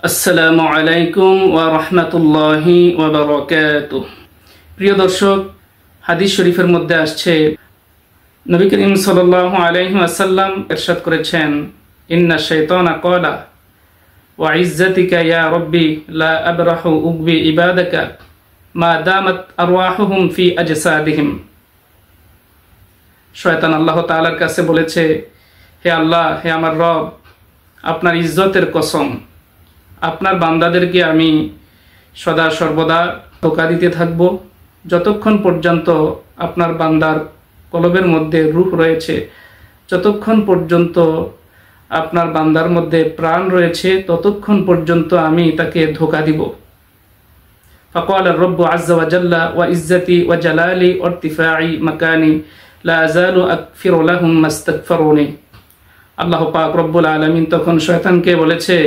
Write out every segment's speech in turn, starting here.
আসসালামু আলাইকুম ওয়া রাহমাতুল্লাহি ওয়া বারাকাতুহু। প্রিয় দর্শক, হাদিস শরীফের মধ্যে আসছে নবী করিম সাল্লাল্লাহু আলাইহি ওয়াসাল্লাম ইরশাদ করেছেন, ইন্না শাইতানা ক্বালা ওয়া ইজ্জাতিকা ইয়া রাব্বি লা আবরাহু উগবি ইবাদাকা মা দামাত আরওয়াহুহুম ফি আজসাদিহিম। শয়তান আল্লাহ তাআলার কাছে বলেছে, হে আল্লাহ, হে আমার রব, আপনার ইজ্জতের কসম, আপনার বান্দাদেরকে আমি সদা সর্বদা ধোঁকা দিতে থাকব যতক্ষণ পর্যন্ত আপনার বান্দার কলবের মধ্যে রূহ রয়েছে, যতক্ষণ পর্যন্ত আপনার বান্দার মধ্যে প্রাণ রয়েছে, ততক্ষণ পর্যন্ত আমি তাকে ধোঁকা দিব। ফাকাল রব্বু আজ্জা ওয়া জাল্লা ওয়া ইজ্জতি ওয়া জালালি ওয়া ইরতিফাই মাকানি লা আযালু আকফিরু লাহুম মাস্তাগফিরুনি। আল্লাহ পাক রব্বুল আলামিন তখন শয়তানকে বলেছে,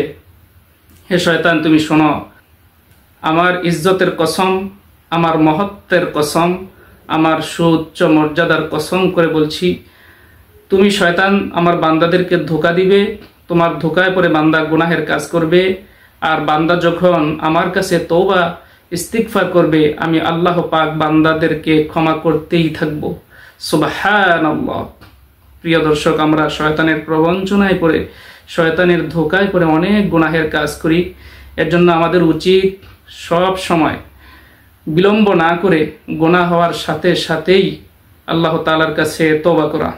হে শয়তান, তুমি শোনো, আমার ইজ্জতের কসম, আমার মহত্বের কসম, আমার সুউচ্চ মর্যাদার কসম করে বলছি, তুমি শয়তান আমার বান্দাদেরকে ধোঁকা দিবে, তোমার ধোঁকায় পড়ে বান্দা গুনাহের কাজ করবে, আর বান্দা যখন আমার কাছে তওবা ইস্তিগফার করবে, আমি আল্লাহ পাক বান্দাদেরকে ক্ষমা করতেই থাকব। সুবহানাল্লাহ। প্রিয় দর্শক, আমরা শয়তানের প্রবঞ্চনায় পড়ে, শয়তানের ধোঁকায় পড়ে অনেক গুনাহের কাজ করি। এর জন্য আমাদের উচিত সব সময় বিলম্ব না করে গুনাহ হওয়ার সাথে সাথেই আল্লাহ তাআলার কাছে তওবা করা।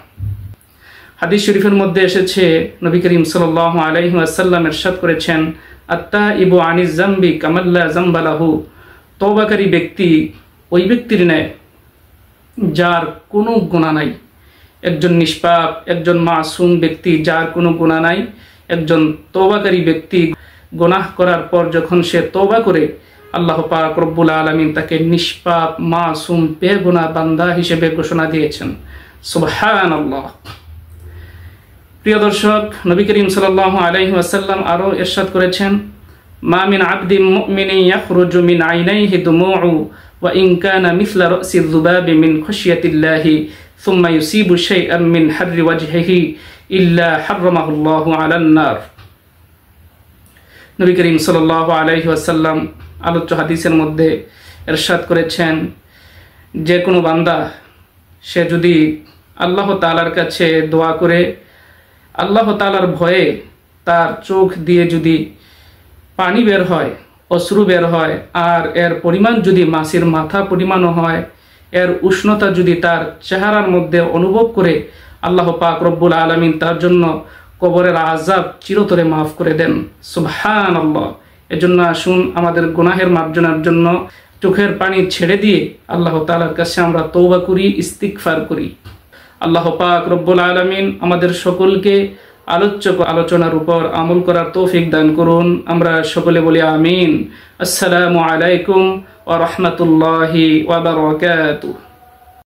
হাদিস শরীফের মধ্যে এসেছে, নবী করিম সাল্লাল্লাহু আলাইহি ওয়াসাল্লাম ইরশাদ করেছেন, আত্তাইবু আনিজ যামবি কামাল্লা যামবা লাহু। তওবাকারী ব্যক্তি ওই ব্যক্তির ন্যায় যার কোনো গুনাহ নাই। একজন নিষ্পাপ, একজন মাসুম ব্যক্তি যার কোনো গুনাহ নাই, একজন তওবাকারী ব্যক্তি গুনাহ করার পর যখন সে তওবা করে, আল্লাহ পাক রব্বুল আলামিন তাকে নিষ্পাপ, মাসুম, বেগুনাহ বান্দা হিসেবে ঘোষণা দিয়েছেন। সুবহানাল্লাহ। প্রিয় দর্শক, নবী করিম সাল্লাল্লাহু আলাইহি ওয়াসাল্লাম আরো ইরশাদ করেছেন, মা মিন আবদিন মুমিনিন ইয়াখরুজু মিন আইনাইহি দুমুউ ওয়া ইন কানা মিসলা রাসি যুবাবি মিন খাশিয়াতিল্লাহি সুম্মা ইউসিবু শাইআন মিন হাররি ওয়াজহিহি ইল্লা হাররামাহুল্লাহু আলান নার। নবী করিম সাল্লাল্লাহু আলাইহি ওয়াসাল্লাম আলোচ্য হাদিসের মধ্যে ইরশাদ করেছেন, যে কোনো বান্দা সে যদি আল্লাহ তাআলার কাছে দোয়া করে, আল্লাহ তাআলার ভয়ে তার চোখ দিয়ে যদি পানি বের হয়, অশ্রু বের হয়, আর এর পরিমাণ যদি মাছির মাথা পরিমাণও হয়, এর উষ্ণতা যদি তার চেহারার মধ্যে অনুভব করে, আল্লাহ পাক রব্বুল আলামিন তার জন্য কবরের আযাব চিরতরে মাফ করে দেন। সুবহানাল্লাহ। এজন্য আসুন আমাদের গুনাহের মার্জনার জন্য চোখের পানি ছেড়ে দিয়ে আল্লাহ তাআলার কাছে আমরা তওবা করি, ইস্তিগফার করি। আল্লাহ পাক রব্বুল আলামিন আমাদের সকলকে আলোচ্য আলোচনার উপর আমল করার তৌফিক দান করুন। আমরা সকলে বলি আমিন। আসসালামু আলাইকুম ওয়া রাহমাতুল্লাহি ওয়া বারাকাতুহু।